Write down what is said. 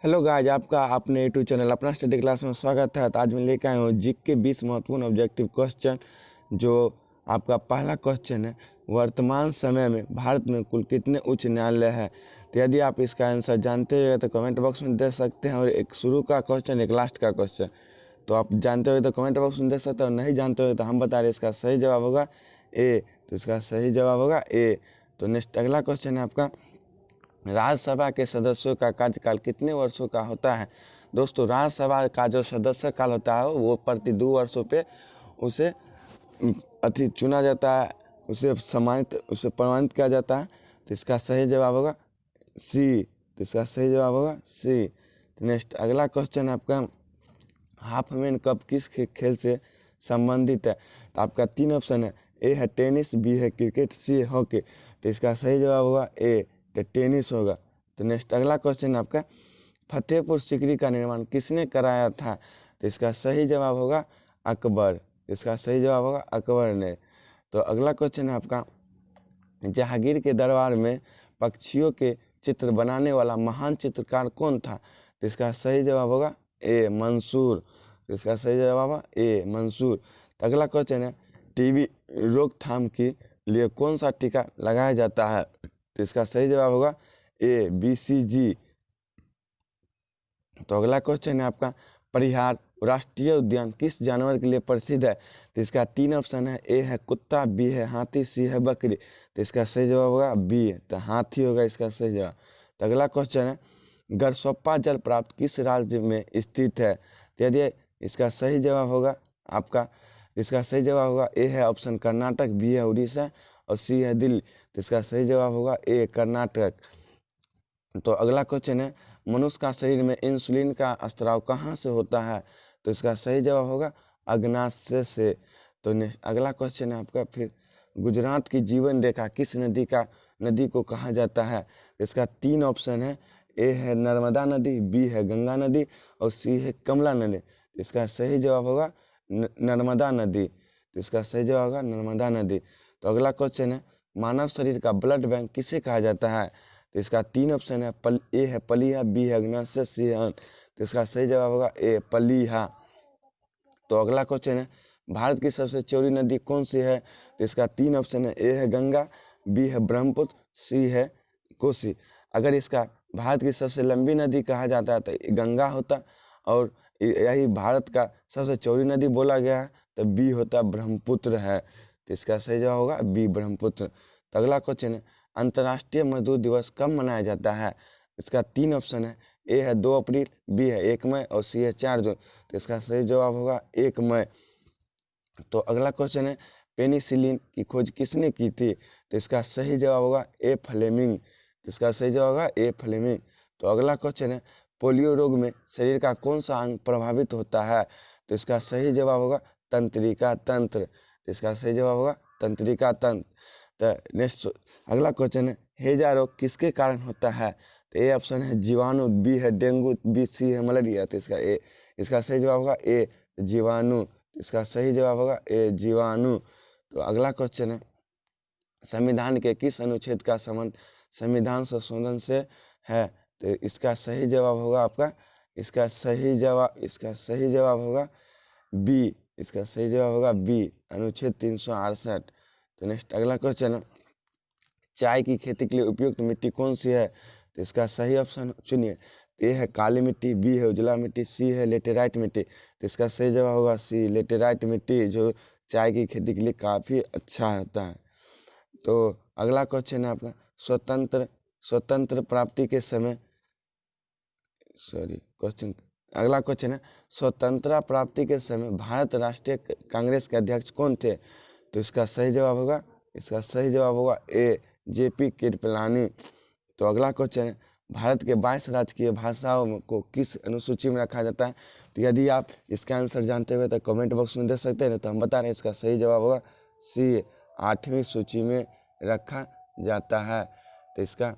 Hello guys, आपका अपने YouTube channel अपना स्टडी क्लास में स्वागत है। तो आज मैं लेकर आया हूँ जीके के 20 महत्वपूर्ण ऑब्जेक्टिव क्वेश्चन। जो आपका पहला क्वेश्चन है, वर्तमान समय में भारत में कुल कितने उच्च न्यायालय हैं। तो यदि आप इसका आंसर जानते हो तो कमेंट बॉक्स में दे सकते हैं। और एक शुरू का क्वेश्चन, एक लास्ट का क्वेश्चन। तो आप जानते हो तो कमेंट बॉक्स में दे सकते हो, नहीं जानते हो तो हम बता रहे इसका सही जवाब होगा ए। तो इसका सही जवाब होगा ए। तो नेक्स्ट अगला क्वेश्चन है आपका, राज्यसभा के सदस्यों का कार्यकाल कितने वर्षों का होता है। दोस्तों, राज्यसभा का जो सदस्य काल होता है वो प्रति 2 वर्षों पे उसे चुना जाता है, उसे प्रमाणित किया जाता है। तो इसका सही जवाब होगा सी। तो इसका सही जवाब होगा सी। तो नेक्स्ट अगला क्वेश्चन आपका, हाफ मैन कप किस खेल से संबंधित है। तो आपका 3 ऑप्शन है, ए है टेनिस, बी है क्रिकेट, सी है हॉकी। तो इसका सही जवाब होगा ए, तो टेनिस होगा। तो नेक्स्ट अगला क्वेश्चन आपका, फतेहपुर सीकरी का निर्माण किसने कराया था। तो इसका सही जवाब होगा अकबर। इसका सही जवाब होगा अकबर ने। तो अगला क्वेश्चन है आपका, जहांगीर के दरबार में पक्षियों के चित्र बनाने वाला महान चित्रकार कौन था। तो इसका सही जवाब होगा ए, मंसूर। तो इसका सही जवाब होगा ए, मंसूर। तो अगला क्वेश्चन है, टीबी रोकथाम के लिए कौन सा टीका लगाया जाता है। तो इसका सही जवाब होगा ए, BCG। तो अगला क्वेश्चन है आपका, परिहार राष्ट्रीय उद्यान किस जानवर के लिए प्रसिद्ध है। तो इसका 3 ऑप्शन है, ए है कुत्ता, बी है हाथी, सी है बकरी। तो इसका सही जवाब होगा बी, तो हाथी होगा इसका सही जवाब। तो अगला क्वेश्चन है, गरसोप्पा जलप्रपात किस राज्य में स्थित है। तो यदि इसका सही जवाब होगा आपका, इसका सही जवाब होगा ए है ऑप्शन कर्नाटक, बी है उड़ीसा और सी है दिल्ली। तो इसका सही जवाब होगा ए, कर्नाटक। तो अगला क्वेश्चन है, मनुष्य का शरीर में इंसुलिन का स्त्राव कहाँ से होता है। तो इसका सही जवाब होगा अग्नाशय से। तो अगला क्वेश्चन है आपका, फिर गुजरात की जीवन रेखा किस नदी को कहा जाता है। तो इसका 3 ऑप्शन है, ए है नर्मदा नदी, बी है गंगा नदी और सी है कमला नदी। तो इसका सही जवाब होगा नर्मदा नदी। तो इसका सही जवाब होगा नर्मदा नदी। तो अगला क्वेश्चन है, मानव शरीर का ब्लड बैंक किसे कहा जाता है। तो इसका 3 ऑप्शन है, ए है पलीहा, बी है अग्नाशय, सी है अंग। तो इसका सही जवाब होगा ए, पलीहा। तो अगला क्वेश्चन है, भारत की सबसे चौड़ी नदी कौन सी है। तो इसका 3 ऑप्शन है, ए है गंगा, बी है ब्रह्मपुत्र, सी है कोसी। अगर इसका भारत की सबसे लंबी नदी कहा जाता है तो गंगा होता, और यही भारत का सबसे चौड़ी नदी बोला गया है तो बी होता ब्रह्मपुत्र है। तो इसका सही जवाब होगा बी, ब्रह्मपुत्र। तो अगला क्वेश्चन है, अंतर्राष्ट्रीय मजदूर दिवस कब मनाया जाता है। इसका 3 ऑप्शन है, ए है 2 अप्रैल, बी है 1 मई और सी है 4 जून। तो इसका सही जवाब होगा 1 मई। तो अगला क्वेश्चन है, पेनिसिलिन की खोज किसने की थी। तो इसका सही जवाब होगा ए, फ्लेमिंग। तो इसका सही जवाब होगा ए, फ्लेमिंग। तो अगला क्वेश्चन है, पोलियो रोग में शरीर का कौन सा अंग प्रभावित होता है। तो इसका सही जवाब होगा तंत्रिका तंत्र। तो इसका सही जवाब होगा तंत्रिका तंत्र। तो नेक्स्ट अगला क्वेश्चन है, हैजा रोग किसके कारण होता है। तो ए ऑप्शन है जीवाणु, बी है डेंगू, बी सी है मलेरिया। तो इसका सही जवाब होगा ए, जीवाणु। इसका सही जवाब होगा ए, जीवाणु। तो अगला क्वेश्चन है, संविधान के किस अनुच्छेद का संबंध संविधान संशोधन से है। तो इसका सही जवाब होगा आपका, इसका सही जवाब होगा बी। इसका सही जवाब होगा बी, अनुच्छेद 368। तो नेक्स्ट अगला क्वेश्चन है, चाय की खेती के लिए उपयुक्त मिट्टी कौन सी है। तो इसका सही ऑप्शन चुनिए। ए है काली मिट्टी, बी है उजला मिट्टी, सी है लेटेराइट मिट्टी। तो इसका सही जवाब होगा सी, लेटेराइट मिट्टी, जो चाय की खेती के लिए काफ़ी अच्छा होता है। तो अगला क्वेश्चन है आपका, स्वतंत्र प्राप्ति के समय अगला क्वेश्चन है, स्वतंत्रता प्राप्ति के समय भारत राष्ट्रीय कांग्रेस के अध्यक्ष कौन थे। तो इसका सही जवाब होगा ए, JP कृपलानी। तो अगला क्वेश्चन है, भारत के 22 राजकीय भाषाओं को किस अनुसूची में रखा जाता है। तो यदि आप इसका आंसर जानते हुए तो कमेंट बॉक्स में दे सकते हैं, तो हम बता रहे हैं इसका सही जवाब होगा सी, 8वीं सूची में रखा जाता है। तो इसका